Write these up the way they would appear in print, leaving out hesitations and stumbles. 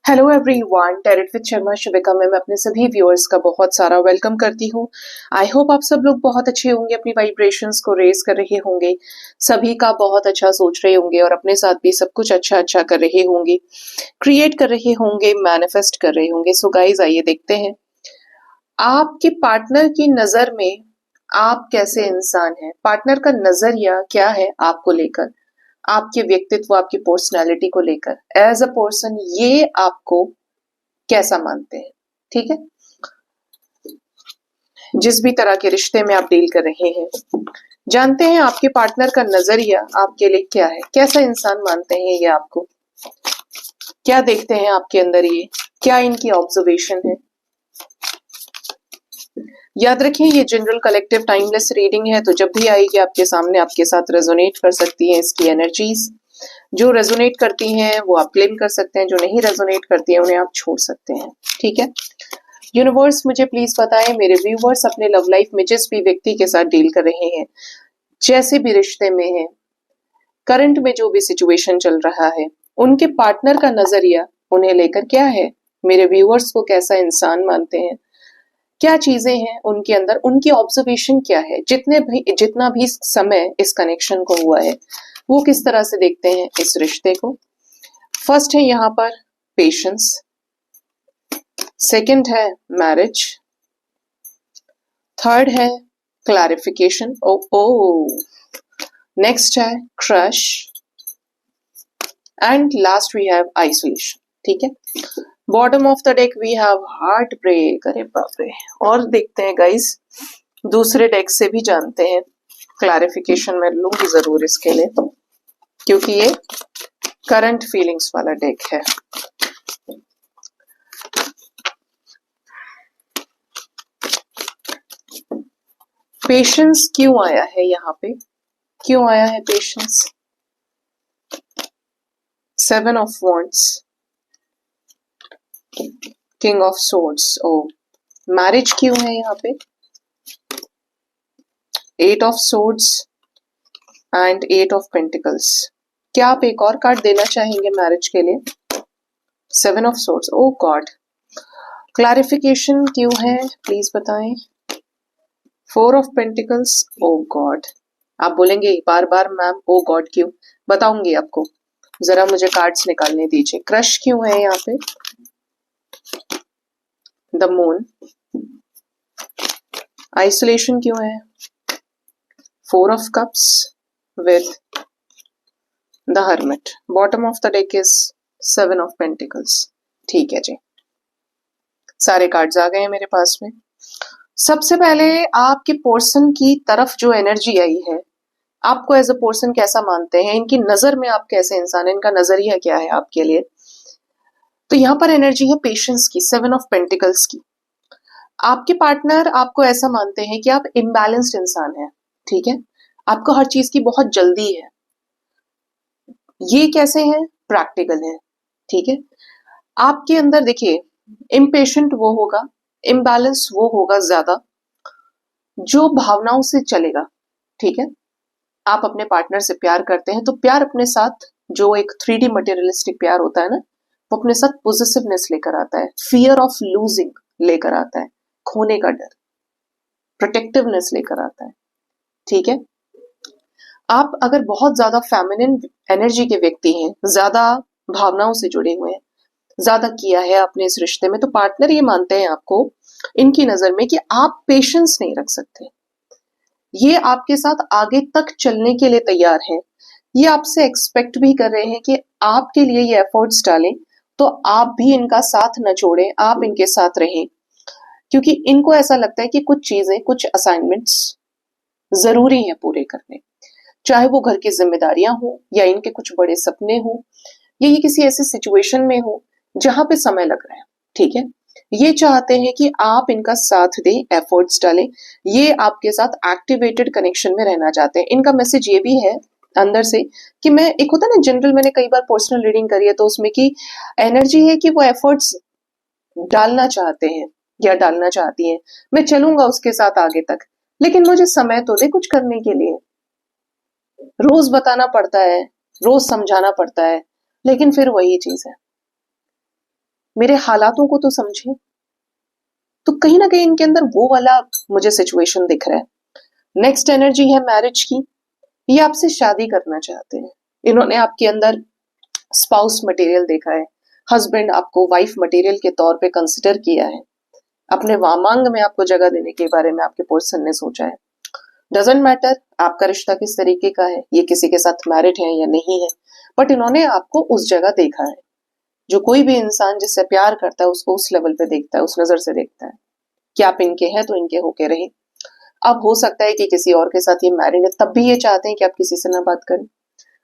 Hello everyone, tarot with Sharma Shivika में मैं अपने सभी व्यूअर्स का बहुत सारा वेलकम करती हूँ। आई होप आप सब लोग बहुत अच्छे होंगे, अपनी वाइब्रेशंस को रेज कर रहे होंगे, सभी का बहुत अच्छा सोच रहे होंगे और अपने साथ भी सब कुछ अच्छा अच्छा कर रहे होंगे, क्रिएट कर रहे होंगे, मैनिफेस्ट कर रहे होंगे। सो गाइज, आइए देखते हैं आपके पार्टनर की नजर में आप कैसे इंसान हैं। पार्टनर का नजरिया क्या है आपको लेकर, आपके व्यक्तित्व, आपकी पर्सनालिटी को लेकर, एज अ पर्सन ये आपको कैसा मानते हैं। ठीक है, जिस भी तरह के रिश्ते में आप डील कर रहे हैं, जानते हैं आपके पार्टनर का नजरिया आपके लिए क्या है, कैसा इंसान मानते हैं ये आपको, क्या देखते हैं आपके अंदर, ये क्या इनकी ऑब्जर्वेशन है। याद रखिए, ये जनरल कलेक्टिव टाइमलेस रीडिंग है, तो जब भी आएगी आपके सामने आपके साथ रेजोनेट कर सकती है इसकी एनर्जीज। जो रेजोनेट करती हैं वो आप क्लेम कर सकते हैं, जो नहीं रेजोनेट करती हैं उन्हें आप छोड़ सकते हैं। ठीक है, यूनिवर्स मुझे प्लीज बताएं, मेरे व्यूवर्स अपने लव लाइफ में जिस भी व्यक्ति के साथ डील कर रहे हैं, जैसे भी रिश्ते में हैं, करंट में जो भी सिचुएशन चल रहा है, उनके पार्टनर का नजरिया उन्हें लेकर क्या है, मेरे व्यूवर्स को कैसा इंसान मानते हैं, क्या चीजें हैं उनके अंदर, उनकी ऑब्जर्वेशन क्या है, जितना भी समय इस कनेक्शन को हुआ है, वो किस तरह से देखते हैं इस रिश्ते को। फर्स्ट है यहाँ पर पेशेंस, सेकंड है मैरिज, थर्ड है क्लैरिफिकेशन, ओ नेक्स्ट है crush, and last we have isolation. ठीक है, bottom of the deck we have heart break. अरे बाप रे, और देखते हैं गाइस, दूसरे डेक से भी जानते हैं। क्लैरिफिकेशन मैं लूंगी जरूर इसके लिए, क्योंकि ये करंट फीलिंग्स वाला डेक है। पेशेंस क्यों आया है यहाँ पे, क्यों आया है patience? Seven of wands, king of swords, oh marriage क्यों है यहाँ पे, eight of swords and eight of pentacles. क्या आप एक और कार्ड देना चाहेंगे मैरिज के लिए? Seven of swords, oh god. Clarification क्यों है प्लीज बताएं? Four of pentacles, oh god. आप बोलेंगे बार बार मैम ओ गॉड क्यों, बताऊंगी आपको, जरा मुझे कार्ड्स निकालने दीजिए। क्रश क्यों है यहाँ पे? The moon. आइसोलेशन क्यों है? Four of cups with the hermit. Bottom of the deck is seven of pentacles. ठीक है जी, सारे कार्ड्स आ गए हैं मेरे पास में। सबसे पहले आपके पर्सन की तरफ जो एनर्जी आई है, आपको एज अ पर्सन कैसा मानते हैं, इनकी नजर में आप कैसे इंसान है, इनका नजरिया क्या है आपके लिए। तो यहाँ पर एनर्जी है पेशेंस की, सेवन ऑफ पेंटिकल्स की। आपके पार्टनर आपको ऐसा मानते हैं कि आप इम्बैलेंस्ड इंसान है। ठीक है, आपको हर चीज की बहुत जल्दी है। ये कैसे है? प्रैक्टिकल है। ठीक है, आपके अंदर देखिए, इम्पेशेंट वो होगा, इम्बैलेंस वो होगा ज्यादा, जो भावनाओं से चलेगा। ठीक है, आप अपने पार्टनर से प्यार करते हैं तो प्यार अपने साथ, जो एक 3D मटेरियलिस्टिक प्यार होता है ना, वो अपने साथ पॉजिटिवनेस लेकर आता है, फियर ऑफ लूजिंग लेकर आता है, खोने का डर, प्रोटेक्टिवनेस लेकर आता है। ठीक है, आप अगर बहुत ज्यादा फेमिनिन एनर्जी के व्यक्ति हैं, ज्यादा भावनाओं से जुड़े हुए हैं, ज्यादा किया है आपने इस रिश्ते में, तो पार्टनर ये मानते हैं आपको, इनकी नजर में, कि आप पेशेंस नहीं रख सकते। ये आपके साथ आगे तक चलने के लिए तैयार हैं, ये आपसे एक्सपेक्ट भी कर रहे हैं कि आपके लिए ये एफर्ट्स डालें, तो आप भी इनका साथ न छोड़ें, आप इनके साथ रहें, क्योंकि इनको ऐसा लगता है कि कुछ चीजें, कुछ असाइनमेंट्स जरूरी हैं पूरे करने, चाहे वो घर की जिम्मेदारियां हो, या इनके कुछ बड़े सपने हो, या ये किसी ऐसी सिचुएशन में हो जहां पे समय लग रहा है। ठीक है, ये चाहते हैं कि आप इनका साथ दें, एफर्ट्स डालें, ये आपके साथ एक्टिवेटेड कनेक्शन में रहना चाहते हैं। इनका मैसेज ये भी है अंदर से कि मैं, एक होता है ना जनरल, मैंने कई बार पर्सनल रीडिंग करी है, तो उसमें की एनर्जी है कि वो एफर्ट्स डालना चाहते हैं या डालना चाहती हैं, मैं चलूंगा उसके साथ आगे तक, लेकिन मुझे समय तो दे कुछ करने के लिए। रोज बताना पड़ता है, रोज समझाना पड़ता है, लेकिन फिर वही चीज है, मेरे हालातों को तो समझे। तो कहीं ना कहीं इनके अंदर वो वाला मुझे सिचुएशन दिख रहा है। नेक्स्ट एनर्जी है मैरिज की। ये आपसे शादी करना चाहते हैं। इन्होंने आपके अंदर स्पाउस मटेरियल देखा है, हस्बैंड आपको वाइफ मटेरियल के तौर पे कंसिडर किया है, अपने वामांग में आपको जगह देने के बारे में आपके पर्सन ने सोचा है। डजेंट मैटर आपका रिश्ता किस तरीके का है, ये किसी के साथ मैरिड है या नहीं है, बट इन्होंने आपको उस जगह देखा है। जो कोई भी इंसान जिससे प्यार करता है उसको उस लेवल पे देखता है, उस नजर से देखता है कि आप इनके हैं तो इनके होके रहे। अब हो सकता है कि किसी और के साथ ये मैरिड है, तब भी ये चाहते हैं कि आप किसी से ना बात करें।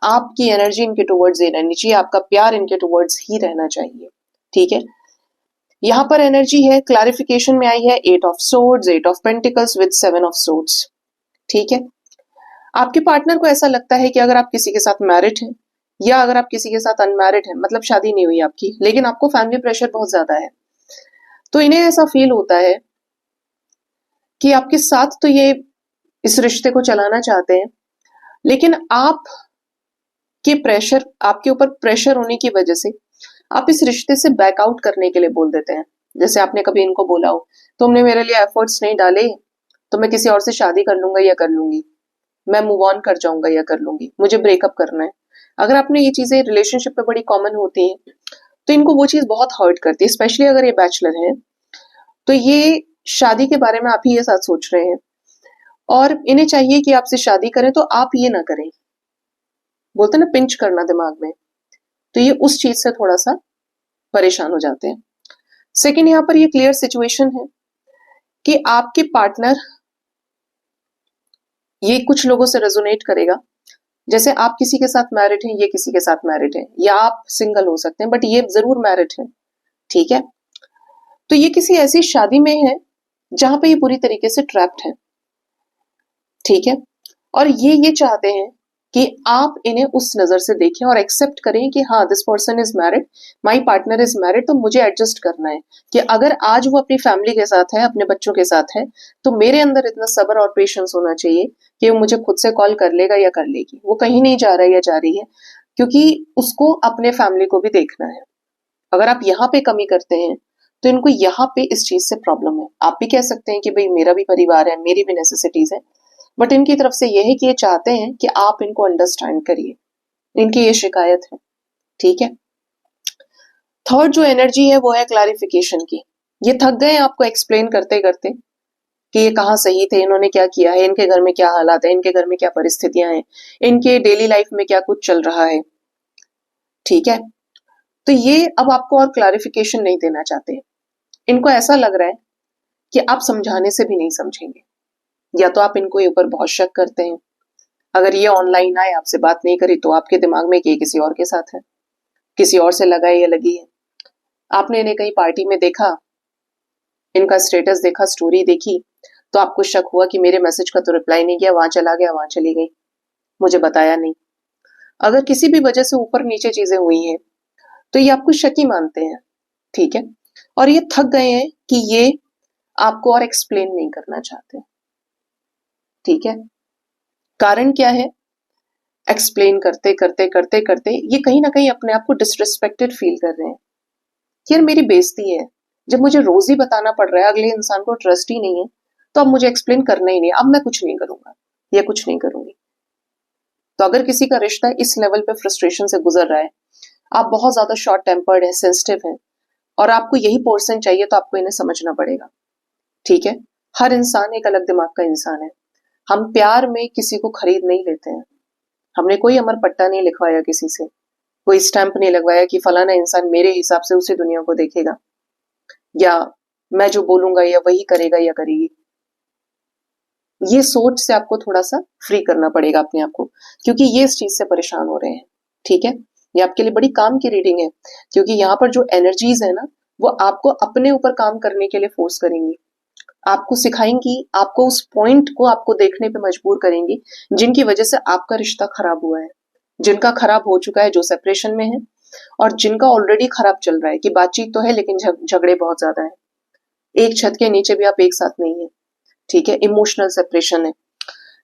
आपकी एनर्जी इनके टुवर्ड्स ये रहनी चाहिए, आपका प्यार इनके टुवर्ड्स ही रहना चाहिए। ठीक है, यहां पर एनर्जी है, क्लैरिफिकेशन में आई है 8 of swords, 8 of pentacles with 7 of swords. ठीक है, आपके पार्टनर को ऐसा लगता है कि अगर आप किसी के साथ मैरिड हैं या अगर आप किसी के साथ अनमैरिड हैं, मतलब शादी नहीं हुई आपकी, लेकिन आपको फैमिली प्रेशर बहुत ज्यादा है, तो इन्हें ऐसा फील होता है कि आपके साथ तो ये इस रिश्ते को चलाना चाहते हैं, लेकिन आप के प्रेशर, आपके ऊपर प्रेशर होने की वजह से आप इस रिश्ते से बैकआउट करने के लिए बोल देते हैं। जैसे आपने कभी इनको बोला हो, तुमने मेरे लिए एफर्ट्स नहीं डाले तो मैं किसी और से शादी कर लूंगा या कर लूंगी, मैं मूव ऑन कर जाऊंगा या कर लूंगी, मुझे ब्रेकअप करना है। अगर आपने ये चीजें रिलेशनशिप में बड़ी कॉमन होती हैं तो इनको वो चीज बहुत हर्ट करती है, स्पेशली अगर ये बैचलर है तो ये शादी के बारे में आप ही ये साथ सोच रहे हैं और इन्हें चाहिए कि आपसे शादी करें तो आप ये ना करें, बोलते ना पिंच करना दिमाग में, तो ये उस चीज से थोड़ा सा परेशान हो जाते हैं। सेकंड, यहाँ पर ये क्लियर सिचुएशन है कि आपके पार्टनर ये कुछ लोगों से रेजोनेट करेगा। जैसे आप किसी के साथ मैरिड हैं, ये किसी के साथ मैरिड है, या आप सिंगल हो सकते हैं बट ये जरूर मैरिड है। ठीक है, तो ये किसी ऐसी शादी में है जहां पे ये पूरी तरीके से ट्रैप्ड है। ठीक है, और ये चाहते हैं कि आप इन्हें उस नजर से देखें और एक्सेप्ट करें कि हाँ this person is married, my partner is married, तो मुझे एडजस्ट करना है कि अगर आज वो अपनी फैमिली के साथ है, अपने बच्चों के साथ है, तो मेरे अंदर इतना सब्र और पेशेंस होना चाहिए कि वो मुझे खुद से कॉल कर लेगा या कर लेगी, वो कहीं नहीं जा रहा है या जा रही है, क्योंकि उसको अपने फैमिली को भी देखना है। अगर आप यहाँ पे कमी करते हैं तो इनको यहाँ पे इस चीज से प्रॉब्लम है। आप भी कह सकते हैं कि भाई मेरा भी परिवार है, मेरी भी नेसेसिटीज है, बट इनकी तरफ से यह है कि ये चाहते हैं कि आप इनको अंडरस्टैंड करिए, इनकी ये शिकायत है। ठीक है, थर्ड जो एनर्जी है वो है क्लैरिफिकेशन की। ये थक गए आपको एक्सप्लेन करते करते कि ये कहाँ सही थे, इन्होंने क्या किया है, इनके घर में क्या हालात है, इनके घर में क्या परिस्थितियां हैं, इनके डेली लाइफ में क्या कुछ चल रहा है। ठीक है, तो ये अब आपको और क्लैरिफिकेशन नहीं देना चाहते। इनको ऐसा लग रहा है कि आप समझाने से भी नहीं समझेंगे, या तो आप इनको ऊपर बहुत शक करते हैं। अगर ये ऑनलाइन आए, आपसे बात नहीं करी, तो आपके दिमाग में कि ये किसी और के साथ है, किसी और से लगा है या लगी है। आपने इन्हें कहीं पार्टी में देखा, इनका स्टेटस देखा, स्टोरी देखी, तो आपको शक हुआ कि मेरे मैसेज का तो रिप्लाई नहीं किया, वहां चला गया, वहां चली गई, मुझे बताया नहीं। अगर किसी भी वजह से ऊपर नीचे चीजें हुई हैं तो ये आपको शकी मानते हैं। ठीक है, और ये थक गए हैं कि ये आपको और एक्सप्लेन नहीं करना चाहते। ठीक है, कारण क्या है, एक्सप्लेन करते करते करते करते ये कहीं ना कहीं अपने आप को डिसरिस्पेक्टेड फील कर रहे हैं। यार मेरी बेइज्जती है, जब मुझे रोज ही बताना पड़ रहा है, अगले इंसान को ट्रस्ट ही नहीं है, तो अब मुझे एक्सप्लेन करना ही नहीं, अब मैं कुछ नहीं करूंगा या कुछ नहीं करूंगी। तो अगर किसी का रिश्ता इस लेवल पे फ्रस्ट्रेशन से गुजर रहा है, आप बहुत ज्यादा शॉर्ट टेम्पर्ड है, सेंसिटिव है, और आपको यही पर्सन चाहिए, तो आपको इन्हें समझना पड़ेगा। ठीक है, हर इंसान एक अलग दिमाग का इंसान है। हम प्यार में किसी को खरीद नहीं लेते हैं। हमने कोई अमर पट्टा नहीं लिखवाया किसी से, कोई स्टैंप नहीं लगवाया कि फलाना इंसान मेरे हिसाब से उसी दुनिया को देखेगा, या मैं जो बोलूंगा या वही करेगा या करेगी। ये सोच से आपको थोड़ा सा फ्री करना पड़ेगा अपने आप को, क्योंकि ये इस चीज से परेशान हो रहे हैं। ठीक है, ये आपके लिए बड़ी काम की रीडिंग है, क्योंकि यहाँ पर जो एनर्जीज है ना, वो आपको अपने ऊपर काम करने के लिए फोर्स करेंगी, आपको सिखाएंगी, आपको उस पॉइंट को आपको देखने पे मजबूर करेंगी जिनकी वजह से आपका रिश्ता खराब हुआ है, जिनका खराब हो चुका है, जो सेपरेशन में है, और जिनका ऑलरेडी खराब चल रहा है कि बातचीत तो है लेकिन झगड़े बहुत ज्यादा है, एक छत के नीचे भी आप एक साथ नहीं है। ठीक है, इमोशनल सेपरेशन है।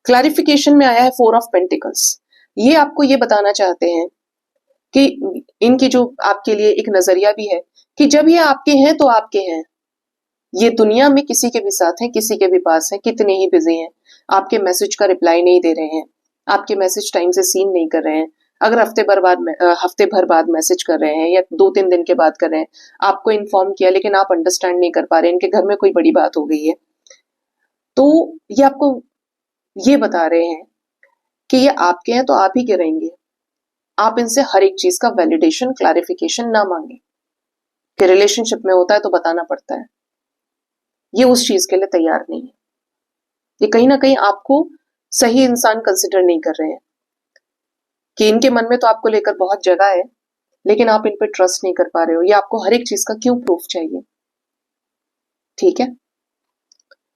क्लैरिफिकेशन में आया है 4 ऑफ पेंटिकल्स। ये आपको ये बताना चाहते हैं कि इनकी जो आपके लिए एक नजरिया भी है कि जब ये आपके हैं तो आपके हैं, ये दुनिया में किसी के भी साथ है, किसी के भी पास है, कितने ही बिजी हैं, आपके मैसेज का रिप्लाई नहीं दे रहे हैं, आपके मैसेज टाइम से सीन नहीं कर रहे हैं, अगर हफ्ते भर बाद मैसेज कर रहे हैं या 2-3 दिन के बाद कर रहे हैं, आपको इन्फॉर्म किया लेकिन आप अंडरस्टैंड नहीं कर पा रहे, इनके घर में कोई बड़ी बात हो गई है, तो ये आपको ये बता रहे हैं कि ये आपके हैं तो आप ही के रहेंगे। आप इनसे हर एक चीज का वैलिडेशन, क्लैरिफिकेशन ना मांगे कि रिलेशनशिप में होता है तो बताना पड़ता है, ये उस चीज के लिए तैयार नहीं है। ये कहीं ना कहीं आपको सही इंसान कंसिडर नहीं कर रहे हैं कि इनके मन में तो आपको लेकर बहुत जगह है लेकिन आप इन पे ट्रस्ट नहीं कर पा रहे हो, ये आपको हर एक चीज का क्यों प्रूफ चाहिए। ठीक है,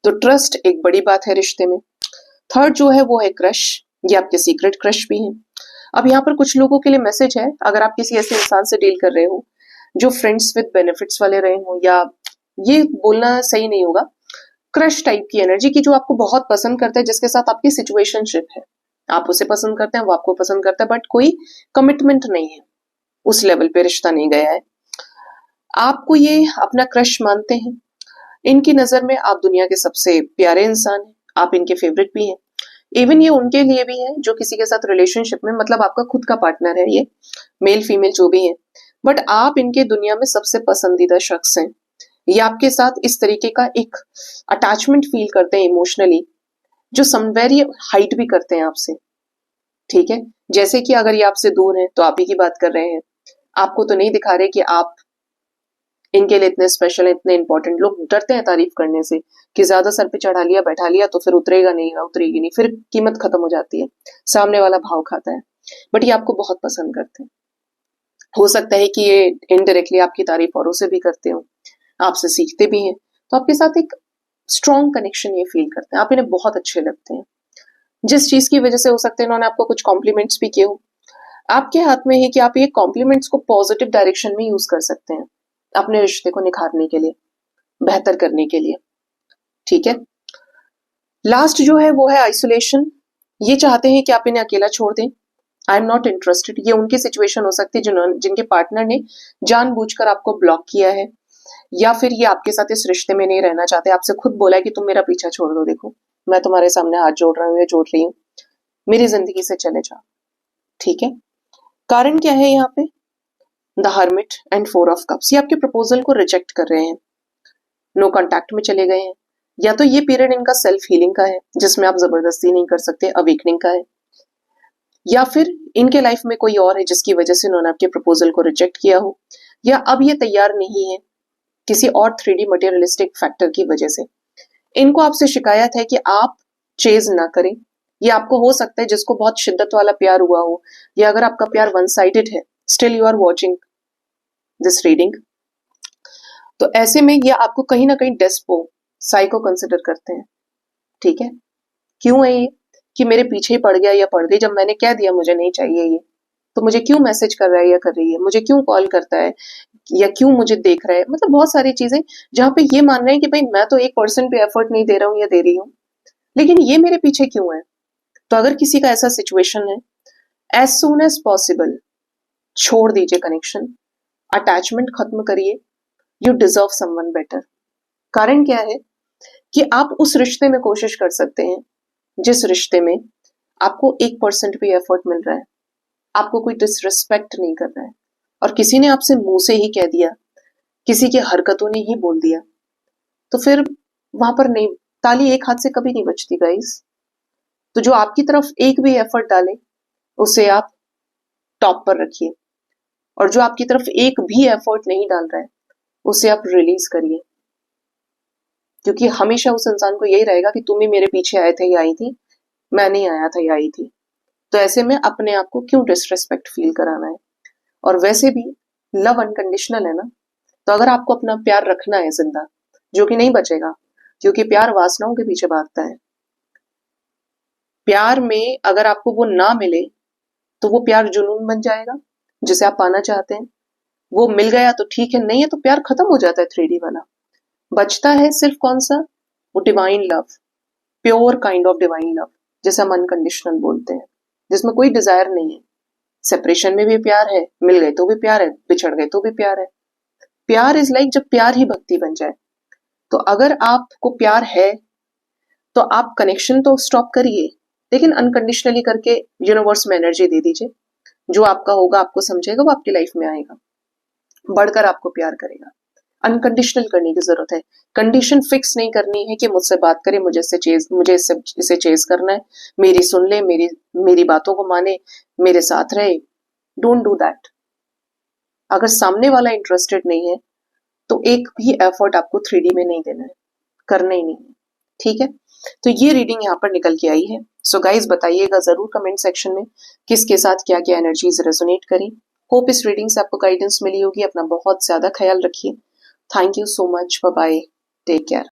तो ट्रस्ट एक बड़ी बात है रिश्ते में। थर्ड जो है वो है क्रश, ये आपके सीक्रेट क्रश भी हैं। अब यहाँ पर कुछ लोगों के लिए मैसेज है, अगर आप किसी ऐसे इंसान से डील कर रहे हो जो फ्रेंड्स विद बेनिफिट्स वाले रहे हो, या ये बोलना सही नहीं होगा, क्रश टाइप की एनर्जी की, जो आपको बहुत पसंद करता है, जिसके साथ आपकी सिचुएशनशिप है, आप उसे पसंद करते हैं, वो आपको पसंद करता है, बट कोई कमिटमेंट नहीं है, उस लेवल पे रिश्ता नहीं गया है, आपको ये अपना क्रश मानते हैं, इनकी नजर में आप दुनिया के सबसे प्यारे इंसान हैं, आप इनके फेवरेट भी हैं। इवन ये उनके लिए भी है जो किसी के साथ रिलेशनशिप में, मतलब आपका खुद का पार्टनर है, ये मेल फीमेल जो भी है, बट आप इनके दुनिया में सबसे पसंदीदा शख्स हैं। ये आपके साथ इस तरीके का एक अटैचमेंट फील करते हैं इमोशनली, जो समवेयर ये हाइड भी करते हैं आपसे। ठीक है, जैसे कि अगर ये आपसे दूर है तो आप ही की बात कर रहे हैं, आपको तो नहीं दिखा रहे कि आप इनके लिए इतने स्पेशल है, इतने इंपॉर्टेंट। लोग डरते हैं तारीफ करने से कि ज्यादा सर पे चढ़ा लिया, बैठा लिया तो फिर उतरेगा नहीं, उतरेगी नहीं, फिर कीमत खत्म हो जाती है, सामने वाला भाव खाता है। बट ये आपको बहुत पसंद करते हैं। हो सकता है कि ये इनडायरेक्टली आपकी तारीफ औरों से भी करते हो, आपसे सीखते भी हैं, तो आपके साथ एक स्ट्रॉन्ग कनेक्शन ये फील करते हैं, आप इन्हें बहुत अच्छे लगते हैं। जिस चीज की वजह से हो सकता है इन्होंने आपको कुछ कॉम्प्लीमेंट्स भी किए हो, आपके हाथ में है कि आप ये कॉम्प्लीमेंट्स को पॉजिटिव डायरेक्शन में यूज कर सकते हैं, अपने रिश्ते को निखारने के लिए, बेहतर करने के लिए। ठीक है, लास्ट जो है वो है आइसोलेशन। ये चाहते हैं कि आप इन्हें अकेला छोड़ दें, आई एम नॉट इंटरेस्टेड। ये उनकी सिचुएशन हो सकती है जिनके पार्टनर ने जानबूझकर आपको ब्लॉक किया है, या फिर ये आपके साथ इस रिश्ते में नहीं रहना चाहते, आपसे खुद बोला है कि तुम मेरा पीछा छोड़ दो, देखो मैं तुम्हारे सामने हाथ जोड़ रहा हूँ या जोड़ रही हूँ, मेरी जिंदगी से चले जाओ। ठीक है, कारण क्या है यहाँ पे? The hermit and 4 of cups, ये आपके प्रपोजल को रिजेक्ट कर रहे हैं, नो कांटेक्ट में चले गए हैं, या तो ये पीरियड इनका सेल्फ हीलिंग का है जिसमें आप जबरदस्ती नहीं कर सकते, अवेकनिंग का है, या फिर इनके लाइफ में कोई और है जिसकी वजह से इन्होंने आपके प्रपोजल को रिजेक्ट किया हो, या अब ये तैयार नहीं है किसी और 3D मटेरियलिस्टिक फैक्टर की वजह से। इनको आपसे शिकायत है कि आप चेज ना करें। ये आपको हो सकता है जिसको बहुत शिद्दत वाला प्यार हुआ हो, या अगर आपका प्यार वन साइडेड है, still you are watching this reading, तो ऐसे में ये आपको कहीं ना कहीं डेस्पो, साइको कंसिडर करते हैं। ठीक है, क्यों है ये कि मेरे पीछे ही पड़ गया या पड़ गई, जब मैंने कह दिया मुझे नहीं चाहिए ये, तो मुझे क्यों मैसेज कर रहा है या कर रही है, मुझे क्यों कॉल करता है या क्यों मुझे देख रहा है, मतलब बहुत सारी चीजें जहां पे ये मान रहे हैं कि भाई मैं तो 1% भी एफर्ट नहीं दे रहा हूँ या दे रही हूँ, लेकिन ये मेरे पीछे क्यों है। तो अगर किसी का ऐसा सिचुएशन है, एज सून एज पॉसिबल छोड़ दीजिए कनेक्शन, अटैचमेंट खत्म करिए, यू डिजर्व समवन बेटर। कारण क्या है कि आप उस रिश्ते में कोशिश कर सकते हैं जिस रिश्ते में आपको 1% भी एफर्ट मिल रहा है, आपको कोई डिसरिस्पेक्ट नहीं कर रहा है, और किसी ने आपसे मुंह से ही कह दिया, किसी की हरकतों ने ही बोल दिया, तो फिर वहां पर नहीं, ताली एक हाथ से कभी नहीं बजती गाइस। तो जो आपकी तरफ एक भी एफर्ट डाले उसे आप टॉप पर रखिए, और जो आपकी तरफ एक भी एफर्ट नहीं डाल रहा है उसे आप रिलीज करिए, क्योंकि हमेशा उस इंसान को यही रहेगा कि तुम ही मेरे पीछे आए थे या आई थी, मैं नहीं आया था या आई थी। तो ऐसे में अपने आप को क्यों डिसरेस्पेक्ट फील कराना है। और वैसे भी लव अनकंडीशनल है ना, तो अगर आपको अपना प्यार रखना है जिंदा, जो कि नहीं बचेगा, क्योंकि प्यार वासनाओं के पीछे भागता है, प्यार में अगर आपको वो ना मिले तो वो प्यार जुनून बन जाएगा जिसे आप पाना चाहते हैं, वो मिल गया तो ठीक है, नहीं है तो प्यार खत्म हो जाता है 3D वाला। बचता है सिर्फ कौन सा? वो divine love, pure kind of divine love, जिसे हम अनकंडीशनल बोलते हैं, जिसमें कोई डिजायर नहीं है। सेपरेशन में भी प्यार है, मिल गए तो भी प्यार है, बिछड़ गए तो भी प्यार है। प्यार इज लाइक जब प्यार ही भक्ति बन जाए। तो अगर आपको प्यार है तो आप कनेक्शन तो स्टॉप करिए, लेकिन अनकंडीशनली करके यूनिवर्स में एनर्जी दे दीजिए। जो आपका होगा, आपको समझेगा, वो आपकी लाइफ में आएगा, बढ़कर आपको प्यार करेगा। अनकंडीशनल करने की जरूरत है। कंडीशन फिक्स नहीं करनी है कि मुझसे बात करे, मुझे इसे चेज करना है, मेरी सुन ले, मेरी बातों को माने, मेरे साथ रहे। Don't do that. अगर सामने वाला इंटरेस्टेड नहीं है तो एक भी एफर्ट आपको 3D में नहीं देना है, करना ही नहीं है। ठीक है, तो ये रीडिंग यहाँ पर निकल के आई है। सो गाइज बताइएगा जरूर कमेंट सेक्शन में किसके साथ क्या क्या एनर्जीज रेजोनेट करी। होप इस रीडिंग से आपको गाइडेंस मिली होगी। अपना बहुत ज्यादा ख्याल रखिए। Thank you so much, bye bye, take care.